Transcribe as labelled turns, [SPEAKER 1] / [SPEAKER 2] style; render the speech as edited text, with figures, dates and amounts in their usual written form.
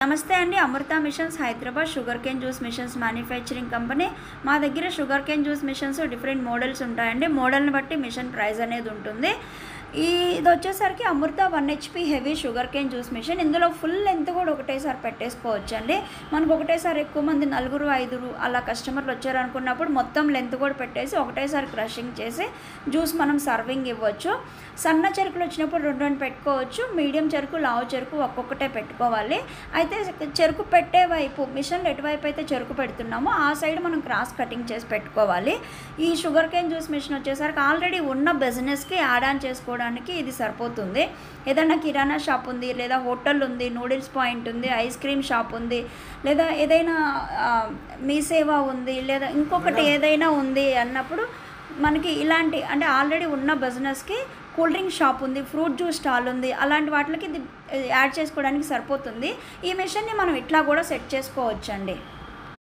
[SPEAKER 1] నమస్తే అండి. Amrutha machines Hyderabad sugar cane juice machines manufacturing company. మా దగ్గర sugar cane juice machines different models ఉంటాయండి. మోడల్ని బట్టి మిషన్ ప్రైస్ అనేది ఉంటుంది. ఇది వచ్చేసరికి Amrutha 1 HP heavy sugar cane juice machine. ఇందులో ఫుల్ లెంత్ కూడా ఒకటేసారి పెట్టేసుకోవచ్చు అండి. మనకు ఒకటేసారి ఎక్కువ మంది 4 5 అలా కస్టమర్లు వచ్చారనుకున్నప్పుడు మొత్తం లెంత్ కూడా పెట్టేసి ఒకటేసారి క్రషింగ్ చేసి జ్యూస్ మనం సర్వింగ్ ఇవ్వచ్చు. సన్న చెరుకులు వచ్చినప్పుడు 2 పెట్టుకోవచ్చు. మీడియం చెరుకు, లావు చెరుకు ఒక్కొక్కటే పెట్టుకోవాలి. అయితే చెరుకు పెట్టే వైపు మిషన్లో ఎటువైపు అయితే చెరుకు పెడుతున్నామో ఆ సైడ్ మనం క్రాస్ కటింగ్ చేసి పెట్టుకోవాలి. ఈ షుగర్ కేన్ జ్యూస్ మిషన్ వచ్చేసరికి ఆల్రెడీ ఉన్న బిజినెస్కి యాడ్ ఆన్ చేసుకోవడానికి ఇది సరిపోతుంది. ఏదైనా కిరాణా షాప్ ఉంది, లేదా హోటల్ ఉంది, నూడిల్స్ పాయింట్ ఉంది, ఐస్ క్రీమ్ షాప్ ఉంది, లేదా ఏదైనా మీ సేవ ఉంది, లేదా ఇంకొకటి ఏదైనా ఉంది అన్నప్పుడు మనకి ఇలాంటి అంటే ఆల్రెడీ ఉన్న బిజినెస్కి కూల్ డ్రింక్ షాప్ ఉంది, ఫ్రూట్ జ్యూస్ స్టాల్ ఉంది, అలాంటి వాటికి ఇది యాడ్ చేసుకోవడానికి సరిపోతుంది. ఈ మిషన్ని మనం ఇట్లా కూడా సెట్ చేసుకోవచ్చండి.